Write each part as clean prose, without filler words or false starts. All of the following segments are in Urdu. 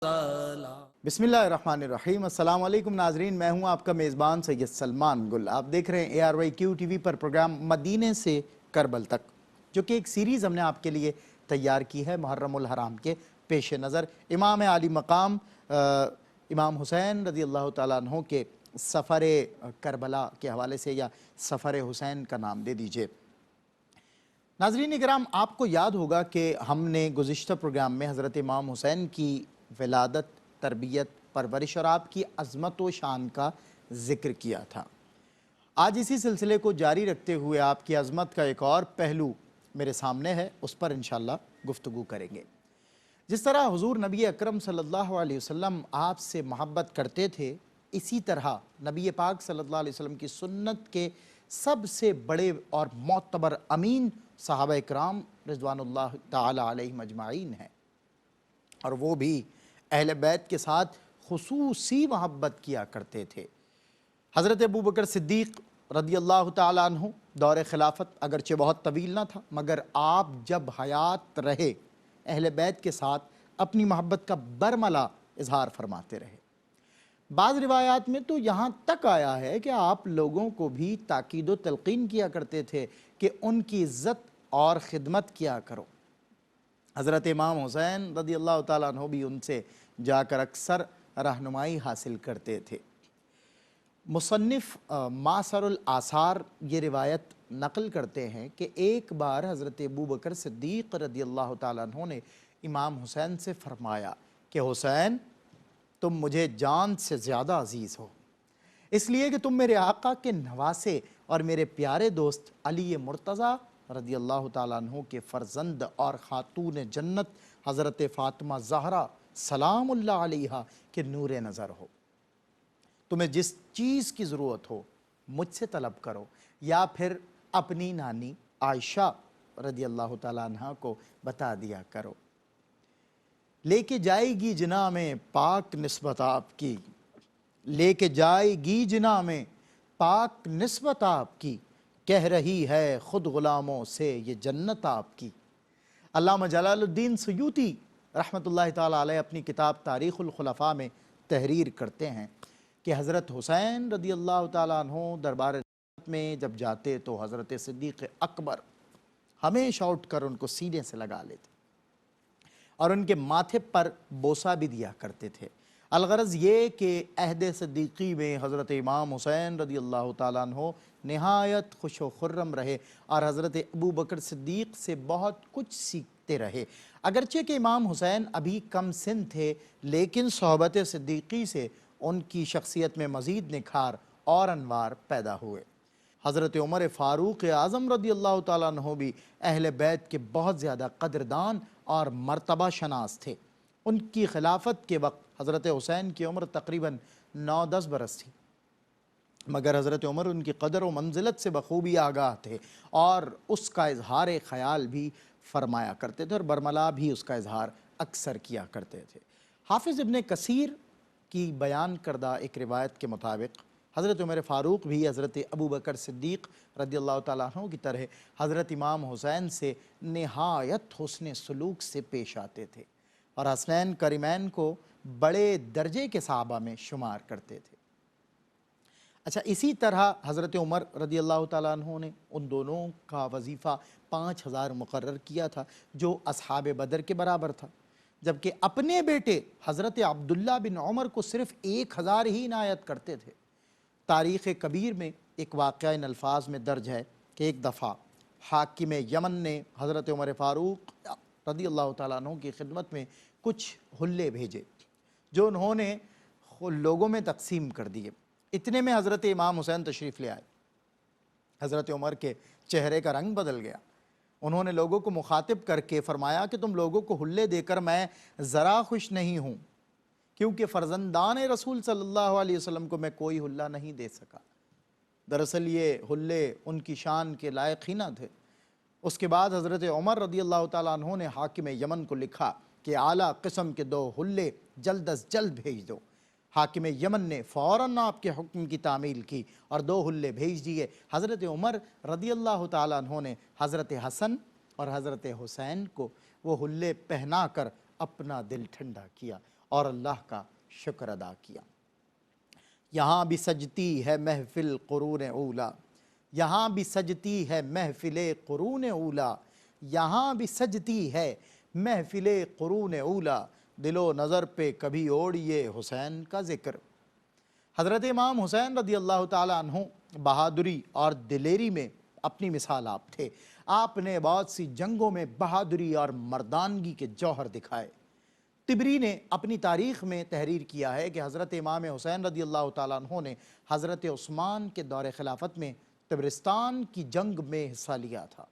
بسم اللہ الرحمن الرحیم۔ السلام علیکم ناظرین، میں ہوں آپ کا میزبان سید سلمان گل۔ آپ دیکھ رہے ہیں ARYQ ٹی وی پر پروگرام مدینے سے کربل تک، جو کہ ایک سیریز ہم نے آپ کے لیے تیار کی ہے محرم الحرام کے پیش نظر امام عالی مقام امام حسین رضی اللہ تعالیٰ عنہ کے سفر کربلا کے حوالے سے، یا سفر حسین کا نام دے دیجئے۔ ناظرین اکرام، آپ کو یاد ہوگا کہ ہم نے گزشتہ پروگرام میں حضرت امام حسین کی ولادت، تربیت، پرورش اور آپ کی عظمت و شان کا ذکر کیا تھا۔ آج اسی سلسلے کو جاری رکھتے ہوئے آپ کی عظمت کا ایک اور پہلو میرے سامنے ہے، اس پر انشاءاللہ گفتگو کریں گے۔ جس طرح حضور نبی اکرم صلی اللہ علیہ وسلم آپ سے محبت کرتے تھے، اسی طرح نبی پاک صلی اللہ علیہ وسلم کی سنت کے سب سے بڑے اور معتبر امین صحابہ اکرام رضوان اللہ تعالی علیہم اجمعین ہیں، اور وہ بھی اہل بیت کے ساتھ خصوصی محبت کیا کرتے تھے۔ حضرت ابوبکر صدیق رضی اللہ تعالیٰ عنہ دور خلافت اگرچہ بہت طویل نہ تھا، مگر آپ جب حیات رہے اہل بیت کے ساتھ اپنی محبت کا برملا اظہار فرماتے رہے۔ بعض روایات میں تو یہاں تک آیا ہے کہ آپ لوگوں کو بھی تاکید و تلقین کیا کرتے تھے کہ ان کی عزت اور خدمت کیا کرو۔ حضرت امام حسین رضی اللہ تعالیٰ عنہ بھی ان سے جا کر اکثر رہنمائی حاصل کرتے تھے۔ مصنف معاصر الآثار یہ روایت نقل کرتے ہیں کہ ایک بار حضرت ابوبکر صدیق رضی اللہ تعالیٰ عنہ نے امام حسین سے فرمایا کہ حسین، تم مجھے جان سے زیادہ عزیز ہو، اس لیے کہ تم میرے آقا کے نواسے اور میرے پیارے دوست علی مرتضیٰ رضی اللہ تعالیٰ عنہ کے فرزند اور خاتون جنت حضرت فاطمہ زہرا سلام اللہ علیہا کے نور نظر ہو۔ تمہیں جس چیز کی ضرورت ہو مجھ سے طلب کرو، یا پھر اپنی نانی عائشہ رضی اللہ تعالیٰ عنہ کو بتا دیا کرو۔ لے کے جائے گی جناح میں پاک نسبت آپ کی، لے کے جائے گی جناح میں پاک نسبت آپ کی، کہہ رہی ہے خود غلاموں سے یہ جنت آپ کی۔ علامہ جلال الدین سیوطی رحمۃ اللہ تعالیٰ علیہ اپنی کتاب تاریخ الخلفاء میں تحریر کرتے ہیں کہ حضرت حسین رضی اللہ تعالیٰ عنہ دربار رسالت میں جب جاتے تو حضرت صدیق اکبر ہمیشہ اٹھ کر ان کو سینے سے لگا لیتے اور ان کے ماتھے پر بوسہ بھی دیا کرتے تھے۔ الغرض یہ کہ عہد صدیقی میں حضرت امام حسین رضی اللہ تعالیٰ عنہ نہایت خوش و خرم رہے اور حضرت ابوبکر صدیق سے بہت کچھ سیکھتے رہے۔ اگرچہ کہ امام حسین ابھی کم سن تھے، لیکن صحبت صدیقی سے ان کی شخصیت میں مزید نکھار اور انوار پیدا ہوئے۔ حضرت عمر فاروق اعظم رضی اللہ تعالیٰ عنہ بھی اہل بیت کے بہت زیادہ قدردان اور مرتبہ شناس تھے۔ ان کی خلافت کے وقت حضرت حسین کی عمر تقریباً 9-10 برس تھی، مگر حضرت عمر ان کی قدر و منزلت سے بخوبی آگاہ تھے اور اس کا اظہار خیال بھی فرمایا کرتے تھے اور برملا بھی اس کا اظہار اکثر کیا کرتے تھے۔ حافظ ابن کثیر کی بیان کردہ ایک روایت کے مطابق حضرت عمر فاروق بھی حضرت ابوبکر صدیق رضی اللہ تعالیٰ عنہ کی طرح حضرت امام حسین سے نہایت حسن سلوک سے پیش آتے تھے اور حسنین کریمین کو بڑے درجے کے صحابہ میں شمار کرتے تھے۔ اچھا، اسی طرح حضرت عمر رضی اللہ تعالیٰ عنہ نے ان دونوں کا وظیفہ 5000 مقرر کیا تھا، جو اصحاب بدر کے برابر تھا، جبکہ اپنے بیٹے حضرت عبداللہ بن عمر کو صرف 1000 ہی عنایت کرتے تھے۔ تاریخ کبیر میں ایک واقعہ ان الفاظ میں درج ہے کہ ایک دفعہ حاکم یمن نے حضرت عمر فاروق رضی اللہ تعالیٰ عنہ کی خدمت میں کچھ حلے بھیجے، جو انہوں نے لوگوں میں تقسیم کر دیے۔ اتنے میں حضرت امام حسین تشریف لے آئے۔ حضرت عمر کے چہرے کا رنگ بدل گیا۔ انہوں نے لوگوں کو مخاطب کر کے فرمایا کہ تم لوگوں کو حلے دے کر میں ذرا خوش نہیں ہوں، کیونکہ فرزندان رسول صلی اللہ علیہ وسلم کو میں کوئی حلہ نہیں دے سکا۔ دراصل یہ حلے ان کی شان کے لائق ہی نہ تھے۔ اس کے بعد حضرت عمر رضی اللہ تعالیٰ عنہ نے حاکم یمن کو لکھا کہ اعلیٰ قسم کے 2 حلے جلد از جلد بھیج دو۔ حاکم یمن نے فوراً آپ کے حکم کی تعمیل کی اور 2 حلے بھیج دیے۔ حضرت عمر رضی اللہ تعالیٰ عنہ نے حضرت حسن اور حضرت حسین کو وہ حلے پہنا کر اپنا دل ٹھنڈا کیا اور اللہ کا شکر ادا کیا۔ یہاں بھی سجتی ہے محفل قرون اولا، یہاں بھی سجتی ہے محفل قرون اولا، یہاں بھی سجتی ہے محفل قرون اولا، دل و نظر پہ کبھی اوڑیے حسین کا ذکر۔ حضرت امام حسین رضی اللہ تعالیٰ عنہ بہادری اور دلیری میں اپنی مثال آپ تھے۔ آپ نے بہت سی جنگوں میں بہادری اور مردانگی کے جوہر دکھائے۔ طبری نے اپنی تاریخ میں تحریر کیا ہے کہ حضرت امام حسین رضی اللہ تعالیٰ عنہ نے حضرت عثمان کے دور خلافت میں طبرستان کی جنگ میں حصہ لیا تھا۔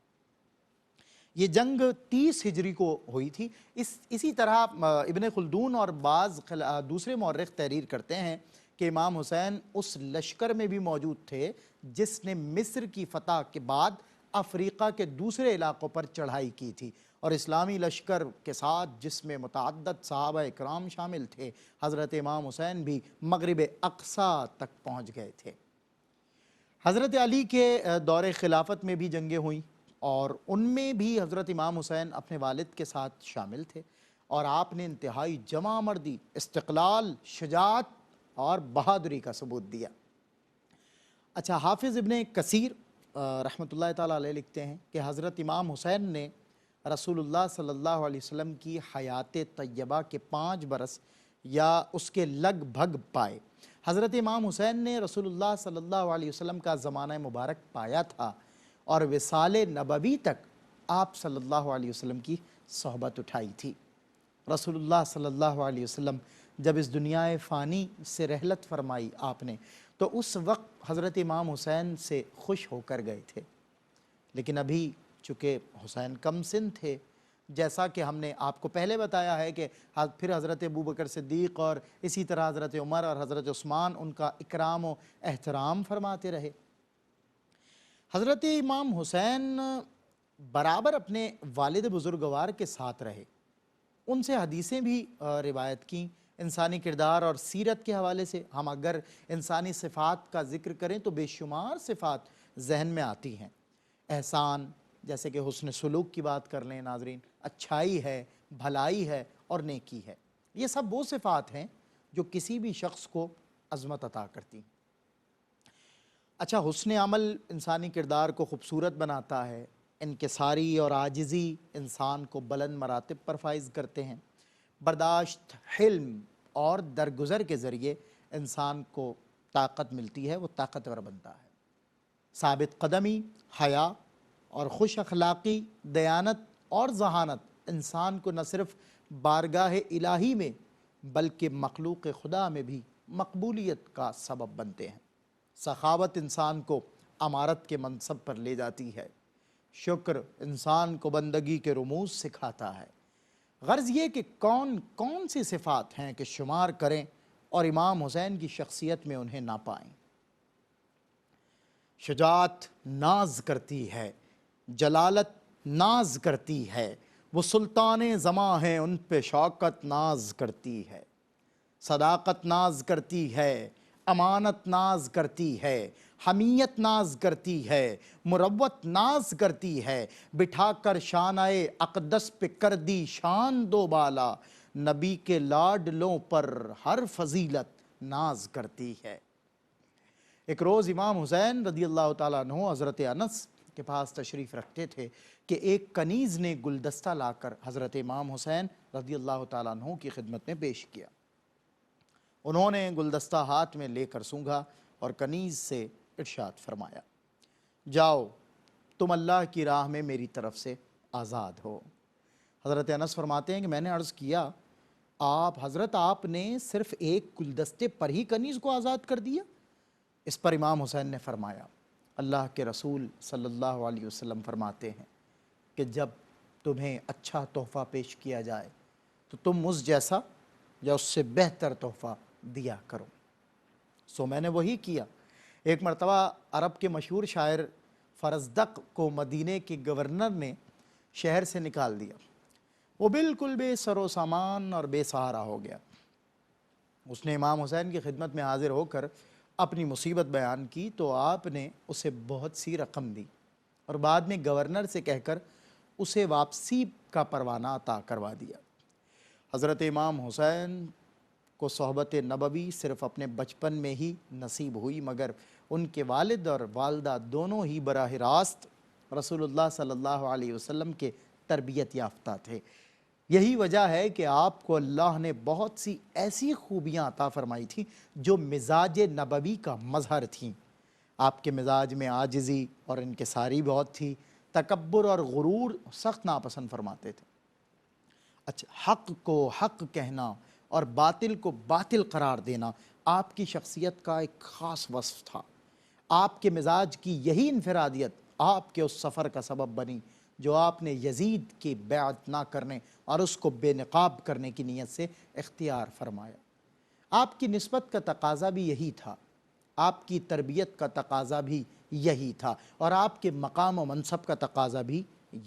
یہ جنگ 30 ہجری کو ہوئی تھی۔ اسی طرح ابن خلدون اور بعض دوسرے مورخ تحریر کرتے ہیں کہ امام حسین اس لشکر میں بھی موجود تھے جس نے مصر کی فتح کے بعد افریقہ کے دوسرے علاقوں پر چڑھائی کی تھی، اور اسلامی لشکر کے ساتھ جس میں متعدد صحابہ اکرام شامل تھے، حضرت امام حسین بھی مغرب اقصیٰ تک پہنچ گئے تھے۔ حضرت علی کے دور خلافت میں بھی جنگیں ہوئیں، اور ان میں بھی حضرت امام حسین اپنے والد کے ساتھ شامل تھے، اور آپ نے انتہائی جمع مردی، استقلال، شجاعت اور بہادری کا ثبوت دیا۔ اچھا، حافظ ابن کثیر رحمۃ اللہ تعالیٰ علیہ لکھتے ہیں کہ حضرت امام حسین نے رسول اللہ صلی اللہ علیہ وسلم کی حیات طیبہ کے 5 برس یا اس کے لگ بھگ پائے۔ حضرت امام حسین نے رسول اللہ صلی اللہ علیہ وسلم کا زمانہ مبارک پایا تھا، اور وصال نبوی تک آپ صلی اللہ علیہ وسلم کی صحبت اٹھائی تھی۔ رسول اللہ صلی اللہ علیہ وسلم جب اس دنیا فانی سے رحلت فرمائی آپ نے، تو اس وقت حضرت امام حسین سے خوش ہو کر گئے تھے، لیکن ابھی چونکہ حسین کم سن تھے، جیسا کہ ہم نے آپ کو پہلے بتایا ہے کہ پھر حضرت ابوبکر صدیق اور اسی طرح حضرت عمر اور حضرت عثمان ان کا اکرام و احترام فرماتے رہے۔ حضرت امام حسین برابر اپنے والد بزرگوار کے ساتھ رہے، ان سے حدیثیں بھی روایت کیں۔ انسانی کردار اور سیرت کے حوالے سے ہم اگر انسانی صفات کا ذکر کریں تو بے شمار صفات ذہن میں آتی ہیں۔ احسان، جیسے کہ حسن سلوک کی بات کر لیں ناظرین، اچھائی ہے، بھلائی ہے اور نیکی ہے، یہ سب وہ صفات ہیں جو کسی بھی شخص کو عظمت عطا کرتی ہیں۔ اچھا، حسن عمل انسانی کردار کو خوبصورت بناتا ہے، انکساری اور عاجزی انسان کو بلند مراتب پر فائز کرتے ہیں، برداشت، حلم اور درگزر کے ذریعے انسان کو طاقت ملتی ہے، وہ طاقتور بنتا ہے۔ ثابت قدمی، حیا اور خوش اخلاقی، دیانت اور ذہانت انسان کو نہ صرف بارگاہ الہی میں بلکہ مخلوق خدا میں بھی مقبولیت کا سبب بنتے ہیں۔ سخاوت انسان کو امارت کے منصب پر لے جاتی ہے، شکر انسان کو بندگی کے رموز سکھاتا ہے۔ غرض یہ کہ کون کون سی صفات ہیں کہ شمار کریں اور امام حسین کی شخصیت میں انہیں نہ پائیں۔ شجاعت ناز کرتی ہے، جلالت ناز کرتی ہے، وہ سلطان زماں ہیں ان پہ شوکت ناز کرتی ہے۔ صداقت ناز کرتی ہے، امانت ناز کرتی ہے، حمیت ناز کرتی ہے، مروت ناز کرتی ہے، بٹھا کر شانہ اقدس پہ کر دی شان دو بالا، نبی کے لاڈلوں پر ہر فضیلت ناز کرتی ہے۔ ایک روز امام حسین رضی اللہ تعالیٰ عنہ حضرت انس کے پاس تشریف رکھتے تھے کہ ایک کنیز نے گلدستہ لا کر حضرت امام حسین رضی اللہ تعالیٰ عنہ کی خدمت میں پیش کیا۔ انہوں نے گلدستہ ہاتھ میں لے کر سونگھا اور کنیز سے ارشاد فرمایا، جاؤ تم اللہ کی راہ میں میری طرف سے آزاد ہو۔ حضرت انس فرماتے ہیں کہ میں نے عرض کیا، آپ نے صرف ایک گلدستے پر ہی کنیز کو آزاد کر دیا؟ اس پر امام حسین نے فرمایا، اللہ کے رسول صلی اللہ علیہ وسلم فرماتے ہیں کہ جب تمہیں اچھا تحفہ پیش کیا جائے تو تم اس جیسا یا اس سے بہتر تحفہ دیا کرو۔ سو میں نے وہی کیا۔ ایک مرتبہ عرب کے مشہور شاعر فرزدق کو مدینے کے گورنر نے شہر سے نکال دیا، وہ بالکل بے سر و سامان اور بے سہارا ہو گیا۔ اس نے امام حسین کی خدمت میں حاضر ہو کر اپنی مصیبت بیان کی تو آپ نے اسے بہت سی رقم دی اور بعد میں گورنر سے کہہ کر اسے واپسی کا پروانہ عطا کروا دیا۔ حضرت امام حسین کو صحبت نبوی صرف اپنے بچپن میں ہی نصیب ہوئی، مگر ان کے والد اور والدہ دونوں ہی براہ راست رسول اللہ صلی اللہ علیہ وسلم کے تربیت یافتہ تھے۔ یہی وجہ ہے کہ آپ کو اللہ نے بہت سی ایسی خوبیاں عطا فرمائی تھیں جو مزاج نبوی کا مظہر تھیں۔ آپ کے مزاج میں عاجزی اور انکساری بہت تھی، تکبر اور غرور سخت ناپسند فرماتے تھے۔ اچھا، حق کو حق کہنا اور باطل کو باطل قرار دینا آپ کی شخصیت کا ایک خاص وصف تھا۔ آپ کے مزاج کی یہی انفرادیت آپ کے اس سفر کا سبب بنی جو آپ نے یزید کی بیعت نہ کرنے اور اس کو بے نقاب کرنے کی نیت سے اختیار فرمایا۔ آپ کی نسبت کا تقاضا بھی یہی تھا، آپ کی تربیت کا تقاضا بھی یہی تھا، اور آپ کے مقام و منصب کا تقاضا بھی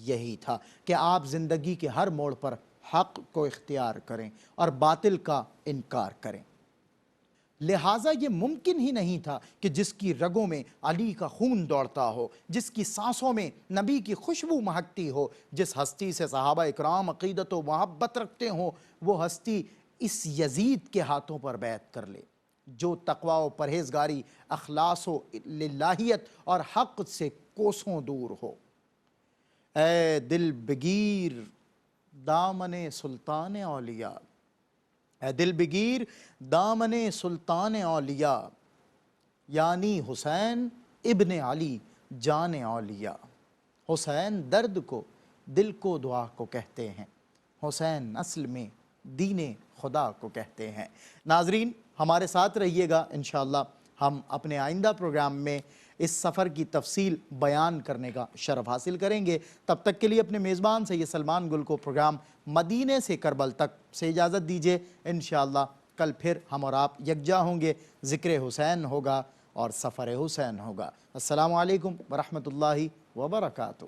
یہی تھا کہ آپ زندگی کے ہر موڑ پر حق کو اختیار کریں اور باطل کا انکار کریں۔ لہٰذا یہ ممکن ہی نہیں تھا کہ جس کی رگوں میں علی کا خون دوڑتا ہو، جس کی سانسوں میں نبی کی خوشبو مہکتی ہو، جس ہستی سے صحابہ اکرام عقیدت و محبت رکھتے ہوں، وہ ہستی اس یزید کے ہاتھوں پر بیعت کر لے جو تقوی و پرہیزگاری، اخلاص و للہیت اور حق سے کوسوں دور ہو۔ اے دل بگیر دامن سلطان اولیاء، اے دل بگیر دامن سلطان اولیاء، یعنی حسین ابن علی جان اولیاء۔ حسین درد کو، دل کو، دعا کو کہتے ہیں، حسین اصل میں دین خدا کو کہتے ہیں۔ ناظرین، ہمارے ساتھ رہیے گا، انشاءاللہ ہم اپنے آئندہ پروگرام میں اس سفر کی تفصیل بیان کرنے کا شرف حاصل کریں گے۔ تب تک کے لیے اپنے میزبان سید سلمان گل کو پروگرام مدینے سے کربل تک سے اجازت دیجیے۔ انشاءاللہ کل پھر ہم اور آپ یکجا ہوں گے، ذکر حسین ہوگا اور سفر حسین ہوگا۔ السلام علیکم ورحمۃ اللہ وبرکاتہ۔